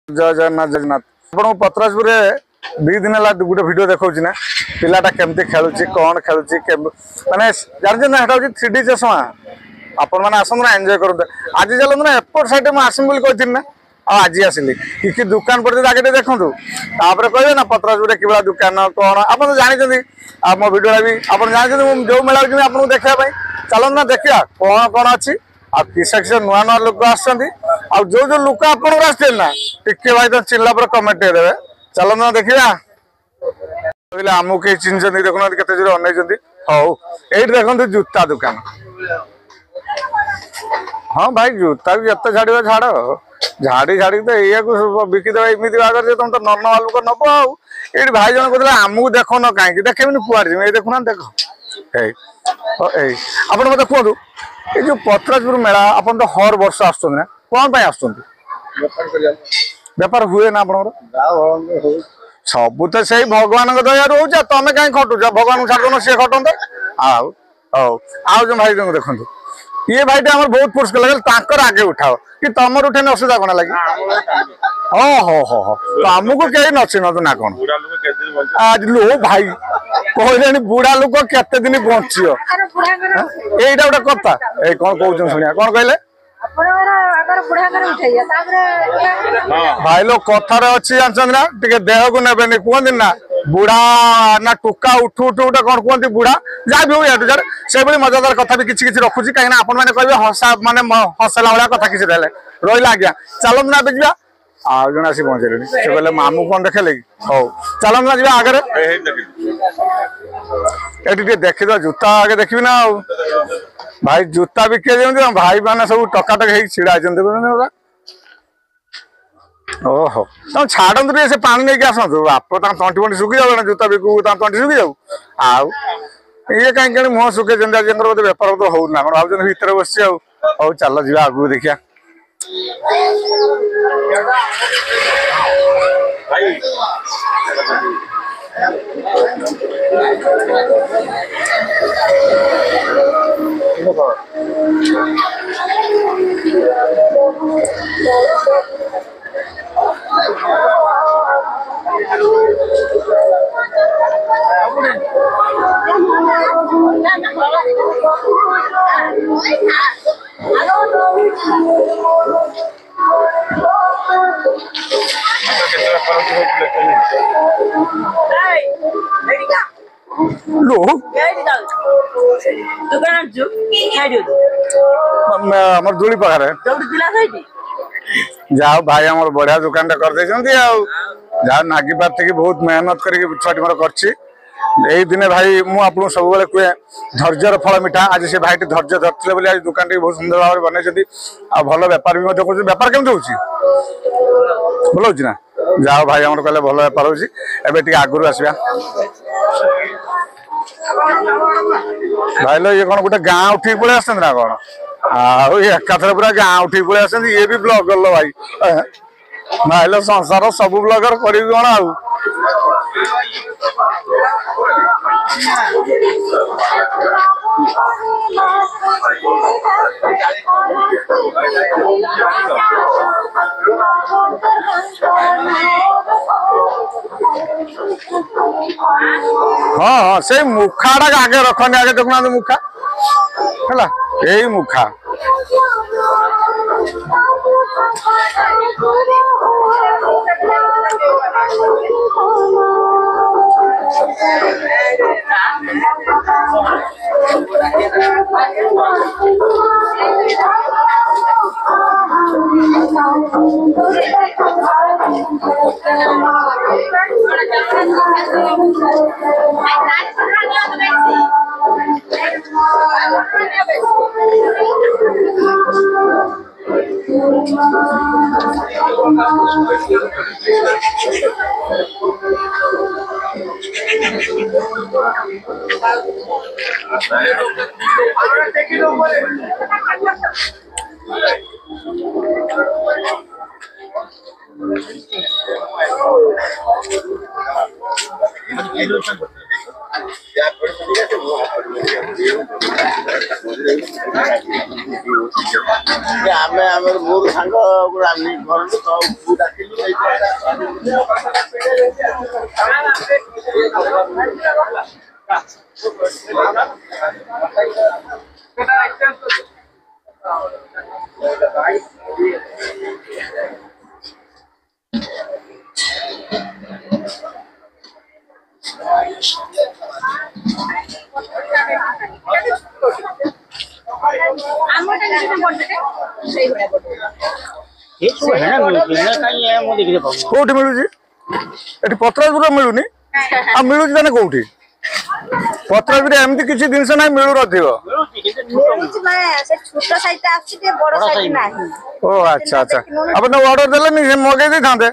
जय जगन्नाथ जगन्नाथ आप पत्रासपुर दी दिन है गोटे भिड देखा ना पिलाटा केमती खेलुची कौन खेलुची माने जानते ना 3D चश्मा आपण मैंने आसत ना एंजॉय करते आज चलते ना एपट साइड में आसम बोली कहती ना आज आसिली कि दुकान पड़े आगे देखूँ तापर कहे ना पत्रासपुर कि दुकान कौन आप जानते मो भिडियो भी आप जानते जो मेला आपको देखापी चलते ना देखा कौन कौन अच्छी किस नुआ नुआ लोक आ जो जो लोक आप ना टिके भाई तो चिल्ला पर कमेंट देवे चलो ना देखा आमको कई चिन्ह देखुना के अन हौ ये देखते जूता दुकान हाँ भाई जूता भी जिते छाड़ छाड़ झाड़ी झाड़ी तो ये बिकिद एमती आगे तुम तो नर्न लोक नब आई भाई जन कहते आमको देख न कहीं देखेबी कुआड़े ये देखुना देख आप मत कहूँ ये जो पत्रासपुर मेला आप तो हर वर्ष आसना कौन बेपार हुए ना आप सब तो से भगवान दया रोच तुम कहीं खटुच भगवान छाड़ सी खटते आओ जो भाई देखो ये भाई बहुत पुरस्कार लगे आगे उठाओ कि तुम उठे असुविधा कौन लगे हाँ हाँ हाँ हाँ तो आमको कहीं नचिन ना कौन आज लो भाई कहले बुढ़ा लोक केते दिन बंची यहीटा गोटे कथा ये कौन कौन शुणिया कौन कहले भाई लोग कथार अच्छी जानते ना टे देह को ने कहते ना बुढ़ा ना टुका उठू उठू गोटे कौन कहते बुढ़ा जहाँ भी हो से मजादार कथा भी किसी रखुची कहीं आपने कहे हसा माने हसला भाया कथा किसी रहा आज्ञा चलत ना जा आज जन आसी पहुंचे से कहले मामू कौन देखे कि हौ चल ना जा आगे ये देखी दो जूता आगे देखी ना भाई जूता बिके भाई मैंने सब टकाटक छिड़ा ओहो तुम छाड़ू से पानी नहीं आसतु आप तंटी फंटी सुखी जाओ जूता बिकू तंटी सुखी जाऊ आउ ये कहीं मुह सुखे बोधे बेपार तो हो ना भाव भितर बस चल जा आगू देखिया दूली पाखे जाओ भाई आम बढ़िया दुकान कर जाओ नागी पार्थ बहुत मेहनत कर दिने भाई मुझे सब कहे धैर्यर फल मिठा आज से भाई धैर्य धरते बोली आज दुकान बहुत सुंदर भाव बनई भल बेपार भी बेपार केमती हो भल हो ना जाओ भाई आम कहले भल बेपार हो आगु आसवा भाई लो ये कौन गोटे गाँ उठी पड़े आस ना कौन एकाथर पूरा गाँ उठी पड़े आस ये भी ब्लगर लो भाई भाई लो संसार सब ब्लगर कर कौन आ हाँ हाँ से मुखाटा आगे रखनी आगे देखुना मुखा है यही मुखा ଆମେ ଆମର ମୋର ସାଙ୍ଗ ଆମେ ଘରକୁ ତ ଡାକିଲୁ कोठी मिलूची एठी पत्रासपुर मिलूनी आ मिलूची ताने कोठी पत्रासपुर एमती किछि जिंस नै मिलू रथिबो मिलूची माने से छोटा साइज आछि के बड़ साइज नाही ओ अच्छा अच्छा अपन ऑर्डर देले नि मगे दे थांते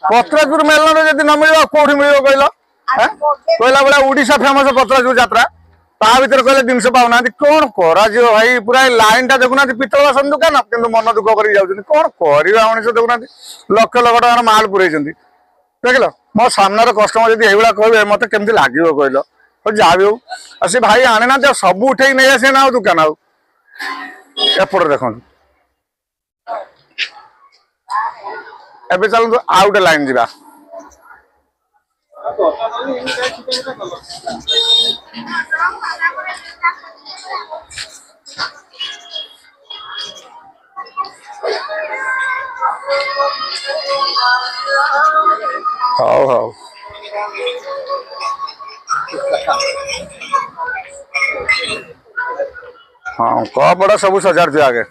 पत्रासपुर मेलना जदी न मिलबो कोठी मिलबो कहलो कहला बड़ा ओडिसा फेमस पत्रासपुर यात्रा ता भीतर कहले जिनस पाउना कौन करा जीव भाई पूरा लाइन टा देखुना पितल बासन दुकान किंतु मन दुख कर कौन करवा मनुष्य देखुना लक्ष लक्ष टकर माल पुरई देख लो मो सामनार कस्टमर जब ये कहे मत केमती लगे कहल जहाँ भी हूँ सी भाई आने ना सब उठे नहीं आसे ना दुकान आउट देखो एबे चलतु आउ गए लाइन जा हाउ हाँ कपड़ा सब सजाड़ थी आगे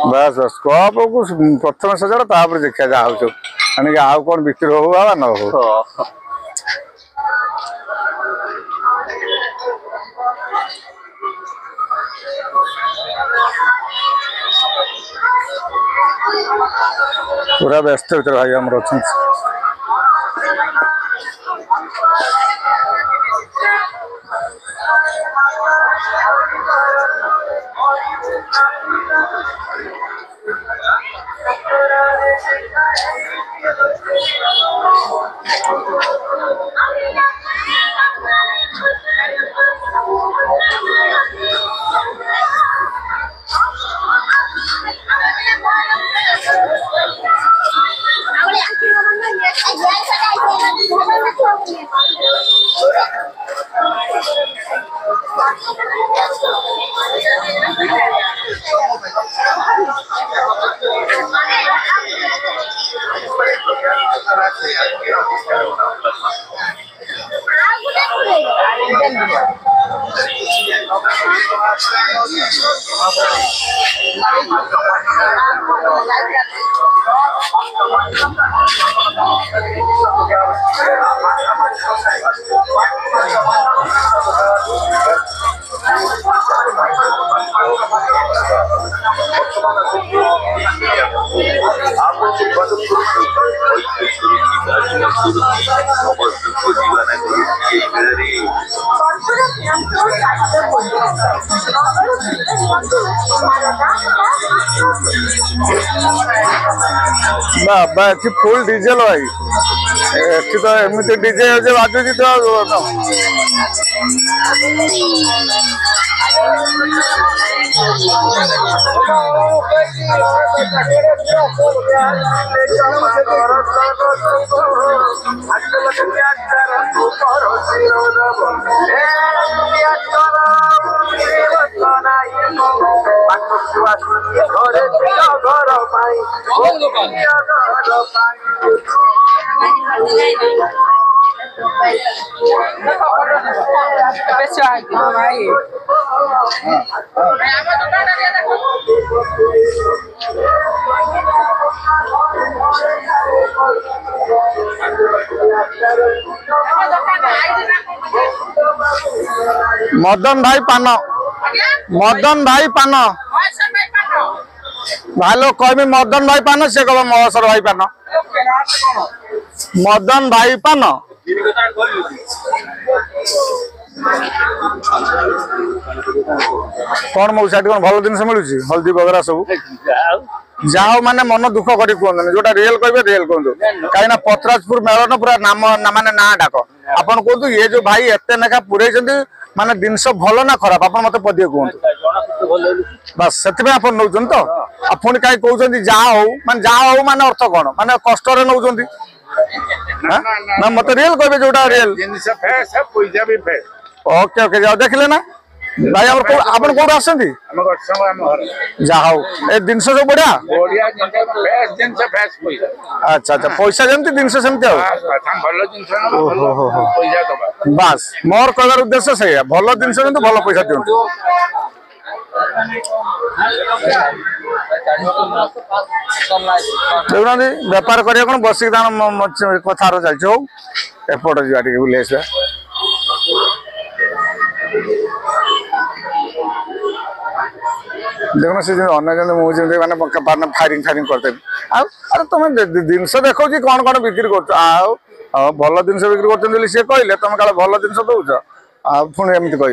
बस बस कप को प्रथम सजाड़ तापर देखा जा आउ कौन बिक्री हो न हो पूरा व्यस्त भर भाई आम अच्छा बाबा फुल डीजेल भाई तो एमती डीजे बाजुची तो मदन भाई पान मदन भाई पान भालो कहमी मदन भाई पान से कह महेश्वर भाई पान मदन भाई पान कौन मौसा कौन भल जिन मिलूँ हल्दी वगैरह सब जाओ माने मन दुख कर कहते जोटा रियल कहे रियल कहतु कहीं पत्रासपुर मेलन पूरा नाम माने ना डाक आपन कहतु ये जो भाई एत लेखा पुरे माने जिनस भल ना खराब आप मत पदिए कहतु बस से आप नौ तो पुणी कहीं कहते जहाँ हो माने अर्थ कौन माने कष्ट नौ ना मत रियल कहे जोटा रियल ओके ओके जाओ देखले ना भाई आपन कौन आसती जहा ए दिन सब बढ़िया अच्छा अच्छा पैसा जमती दिन सेमती बस मोर कहर उद्देश्य से भल जिन भल पैसा दिखाँ देखुना बेपार करा कौन बसिक कथार चलते हो एपट जा बुले देखना से अन्य मुझे मैंने फायरिंग फायरिंग करते अरे तुम जिनस देखो कौन कौन बिक्री कर भल जिन बिक्री कर सी कहले तुम क्या भल जिन दौच पुणी एमती कह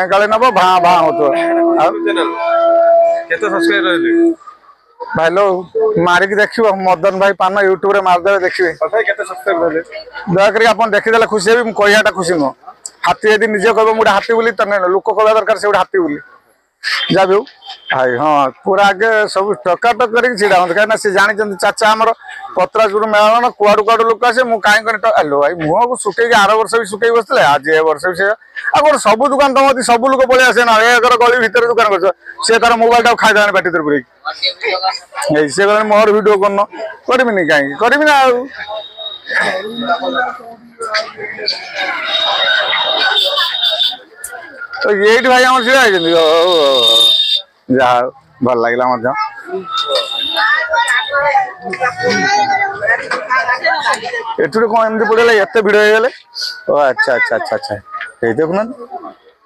काले नब भाँ भाँ हो भाई लो मारिक देखिए मदन भाई पान यूट्यूब मारदे देखिए दयाकोरी आप देखीदे खुशी हेबी कहटा खुशी नुह हाथी यदि निजे कह गोटे हाथी बोली तो नहीं लोक कह दरकार से गोटे हाथी बोली जा भी भाई हाँ पूरा आगे सब टकाटक कर छिड़ा हूँ कहीं सी जानी चाचा आमर पत्राचुर मेलन कुआड़ू कुआड़ू लोक आसे मुझे कहीं हेलो भाई मुह को सुखे आर वर्ष भी सुखे बसते आज ए वर्ष भी से सब दुकान तुम सब लोक पलि आसे ना एकर गली भितर दुकान कर सी तार मोबाइल टाक खाई पाटी तर पूरे सी कह मोर भिड करनी कहीं करी ना तो ये भाई आम छड़ा जहा भल लगे एटू कौन एमती पड़े एत भिड़ हो गले अच्छा अच्छा अच्छा अच्छा ये देखुना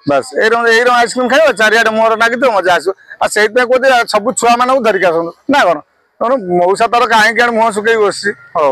बस यही आइसक्रीम खाइब चारिड़े मुहर नागिद मजा आस कहते सब छुआ मान धरिक आसतु ना कौन तेणु मौसा तार कहीं मुह सुखे बस हौ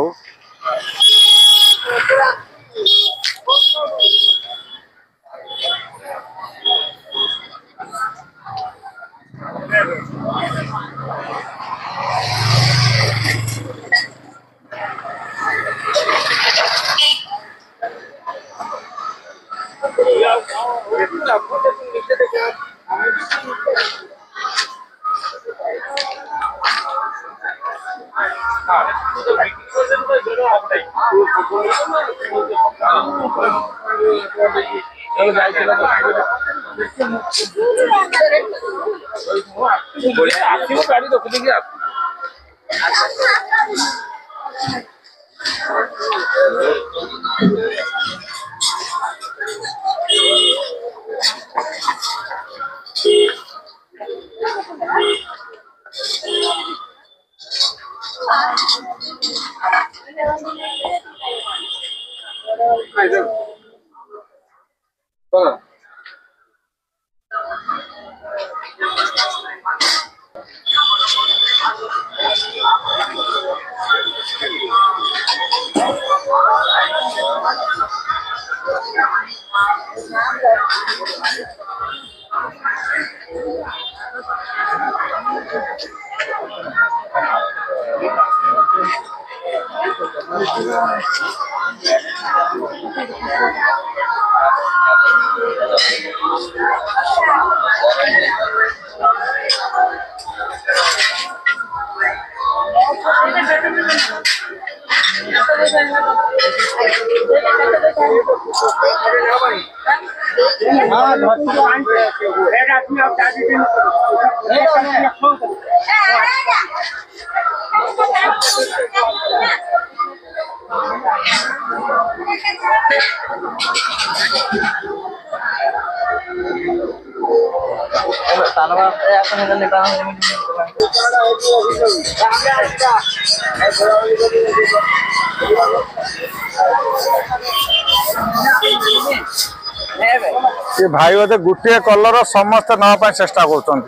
ये भाई बोधे गोटे कलर समस्त नापा चेष्टा कर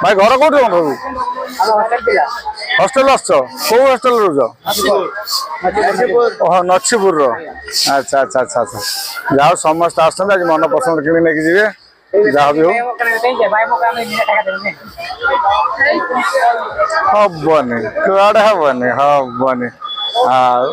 भाई घर कौट हस्टेल कौ हस्टेल रोह नछीपुर अच्छा अच्छा अच्छा अच्छा जाओ समस्त आज मन पसंद कि नहीं जी ଯାହା ବି ହଉ ହବନି କୁଆଡେ ହବନି ଆଉ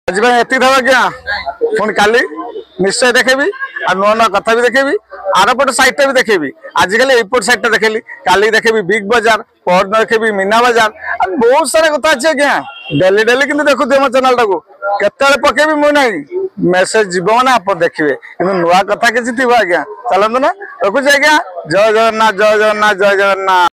आज एति था क्या पुणी काली निश्चय देखेबी आ नुआ नुआ कथा भी देखेबी आरपट साइड भी देखेबी आजिकल एपट साइड देखेली काली देखेबी बिग बाजार पर देखेबी मीना बाजार बहुत सारा कथा अच्छे क्या डेली डेली कि देखु मो चैनल टाक केत पकेबी मुझे ना मेसेज जीव मैंने आप देखिए कि नुआ कथा किसी थी आज्ञा चलते ना रखुचे आज्ञा जय जगन्नाथ जय जगन्नाथ जय जगन्नाथ।